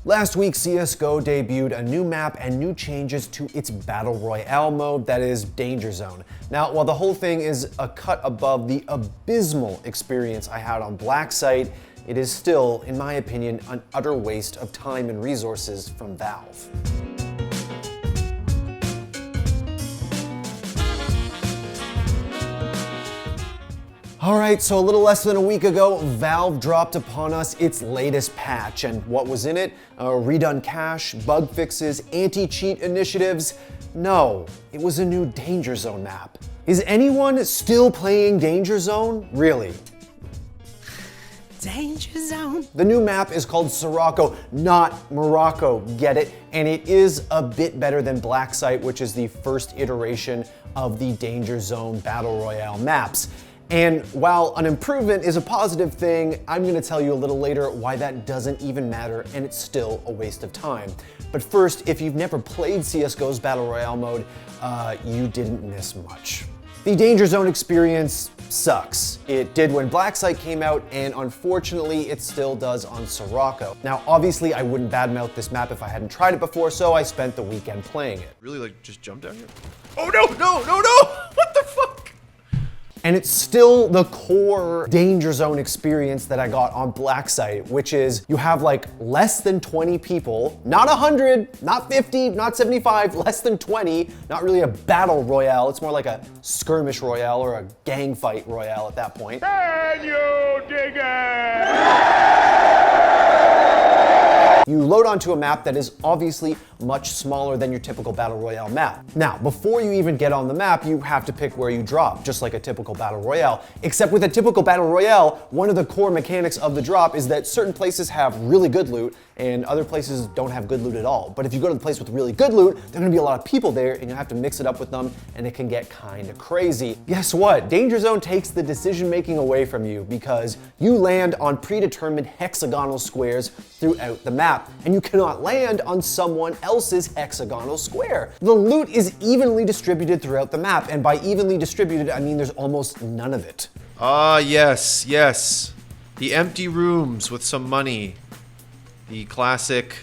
Last week, CSGO debuted a new map and new changes to its Battle Royale mode, that is Danger Zone. Now, while the whole thing is a cut above the abysmal experience I had on Blacksite, it is still, in my opinion, an utter waste of time and resources from Valve. Alright, so a little less than a week ago, Valve dropped upon us its latest patch, and what was in it? Redone cache, bug fixes, anti-cheat initiatives? No, it was a new Danger Zone map. Is anyone still playing Danger Zone? Really? Danger Zone? The new map is called Sirocco, not Morocco, get it? And it is a bit better than Blacksite, which is the first iteration of the Danger Zone Battle Royale maps. And while an improvement is a positive thing, I'm gonna tell you a little later why that doesn't even matter and it's still a waste of time. But first, if you've never played CSGO's Battle Royale mode, you didn't miss much. The Danger Zone experience sucks. It did when Blacksite came out, and unfortunately, it still does on Sirocco. Now, obviously, I wouldn't badmouth this map if I hadn't tried it before, so I spent the weekend playing it. Really, like, just jump down here? Oh no, no, no, no! What the fuck? And it's still the core Danger Zone experience that I got on Blacksite, which is you have like less than 20 people, not 100, not 50, not 75, less than 20, not really a battle royale. It's more like a skirmish royale or a gang fight royale at that point. Can you dig it? You load onto a map that is obviously much smaller than your typical Battle Royale map. Now, before you even get on the map, you have to pick where you drop, just like a typical Battle Royale. Except with a typical Battle Royale, one of the core mechanics of the drop is that certain places have really good loot and other places don't have good loot at all. But if you go to the place with really good loot, there are gonna be a lot of people there and you have to mix it up with them and it can get kinda crazy. Guess what? Danger Zone takes the decision making away from you because you land on predetermined hexagonal squares throughout the map and you cannot land on someone else's hexagonal square. The loot is evenly distributed throughout the map, and by evenly distributed, I mean there's almost none of it. Ah, yes, yes. The empty rooms with some money. The classic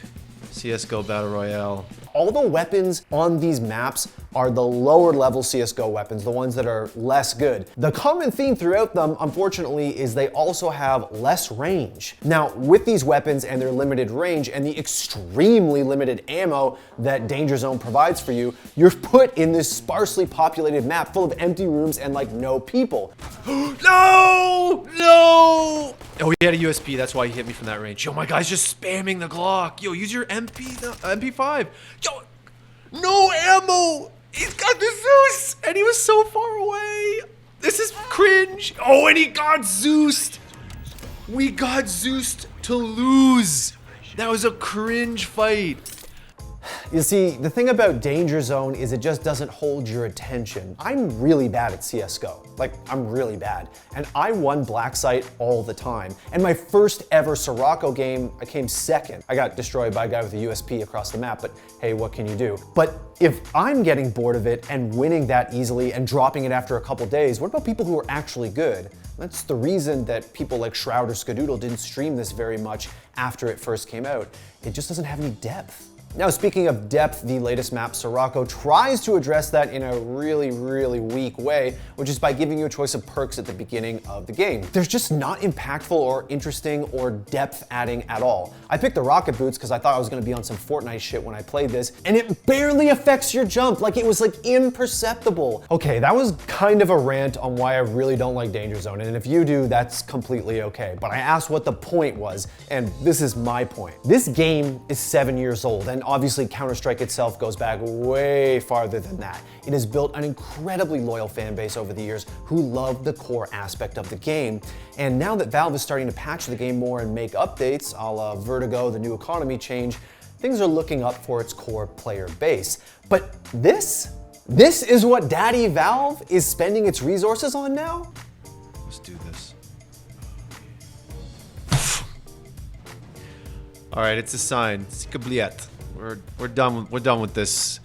CSGO Battle Royale. All the weapons on these maps are the lower level CSGO weapons, the ones that are less good. The common theme throughout them, unfortunately, is they also have less range. Now, with these weapons and their limited range and the extremely limited ammo that Danger Zone provides for you, you're put in this sparsely populated map full of empty rooms and like no people. No! No! Oh, he had a USP, that's why he hit me from that range. Yo, my guy's just spamming the Glock. Yo, use your MP5. Yo, no ammo! He's got the Zeus! And he was so far away! This is cringe! Oh, and he got Zeused! We got Zeused to lose! That was a cringe fight. You see, the thing about Danger Zone is it just doesn't hold your attention. I'm really bad at CSGO. Like, I'm really bad. And I won Blacksite all the time. And my first ever Sirocco game, I came second. I got destroyed by a guy with a USP across the map, but hey, what can you do? But if I'm getting bored of it and winning that easily and dropping it after a couple days, what about people who are actually good? That's the reason that people like Shroud or Skadoodle didn't stream this very much after it first came out. It just doesn't have any depth. Now, speaking of depth, the latest map, Sirocco, tries to address that in a really, really weak way, which is by giving you a choice of perks at the beginning of the game. There's just not impactful or interesting or depth adding at all. I picked the rocket boots because I thought I was gonna be on some Fortnite shit when I played this, and it barely affects your jump, like it was like imperceptible. Okay, that was kind of a rant on why I really don't like Danger Zone, and if you do, that's completely okay. But I asked what the point was, and this is my point. This game is 7 years old, and obviously Counter-Strike itself goes back way farther than that. It has built an incredibly loyal fan base over the years who love the core aspect of the game. And now that Valve is starting to patch the game more and make updates, a la Vertigo, the new economy change, things are looking up for its core player base. But this is what Daddy Valve is spending its resources on now? Let's do this. All right, it's a sign. C'est oubliette. We're done with this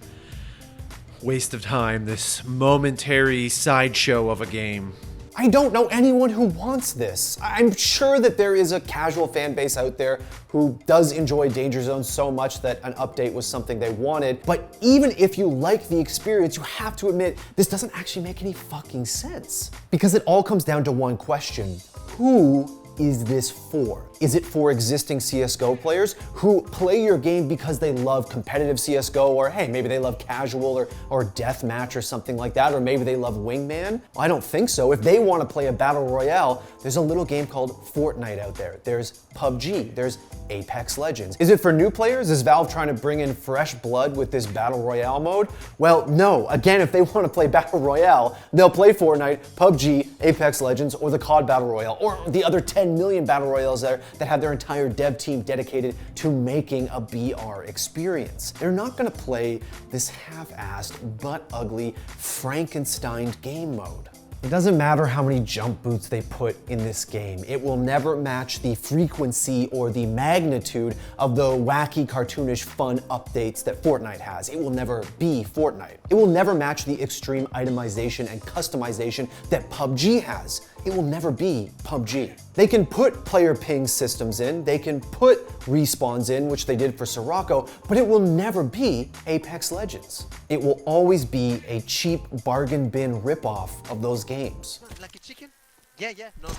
waste of time, this momentary sideshow of a game. I don't know anyone who wants this. I'm sure that there is a casual fan base out there who does enjoy Danger Zone so much that an update was something they wanted, but even if you like the experience, you have to admit this doesn't actually make any fucking sense. Because it all comes down to one question: who is this for? Is it for existing CSGO players who play your game because they love competitive CSGO, or hey, maybe they love casual or deathmatch or something like that, or maybe they love Wingman? Well, I don't think so. If they want to play a Battle Royale, there's a little game called Fortnite out there. There's PUBG, there's Apex Legends. Is it for new players? Is Valve trying to bring in fresh blood with this Battle Royale mode? Well, no. Again, if they want to play Battle Royale, they'll play Fortnite, PUBG, Apex Legends, or the COD Battle Royale, or the other 10 million Battle Royales that have their entire dev team dedicated to making a BR experience. They're not gonna play this half-assed, but ugly, Frankenstein game mode. It doesn't matter how many jump boots they put in this game. It will never match the frequency or the magnitude of the wacky, cartoonish, fun updates that Fortnite has. It will never be Fortnite. It will never match the extreme itemization and customization that PUBG has. It will never be PUBG. They can put player ping systems in, they can put respawns in, which they did for Sirocco, but it will never be Apex Legends. It will always be a cheap bargain bin ripoff of those games. Like a chicken? Yeah, no.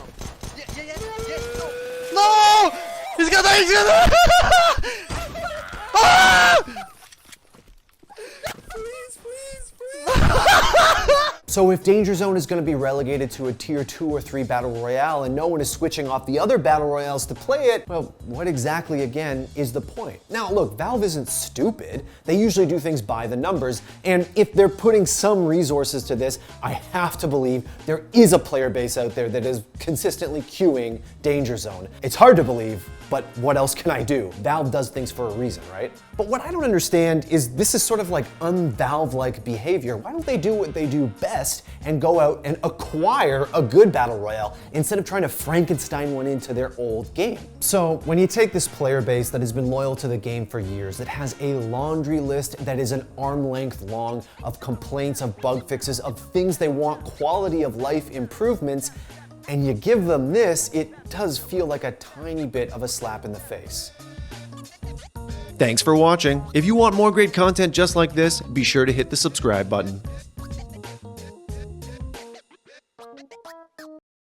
Yeah, no. No! He's got that! Ah! Please. So if Danger Zone is going to be relegated to a tier 2 or 3 battle royale and no one is switching off the other battle royales to play it, well, what exactly again is the point? Now look, Valve isn't stupid. They usually do things by the numbers, and if they're putting some resources to this, I have to believe there is a player base out there that is consistently queuing Danger Zone. It's hard to believe, but what else can I do? Valve does things for a reason, right? But what I don't understand is this is sort of like un-Valve-like behavior. Why don't they do what they do best and go out and acquire a good battle royale instead of trying to Frankenstein one into their old game? So when you take this player base that has been loyal to the game for years, that has a laundry list that is an arm length long of complaints, of bug fixes, of things they want, quality of life improvements, and you give them this, it does feel like a tiny bit of a slap in the face. Thanks for watching. If you want more great content just like this, be sure to hit the subscribe button.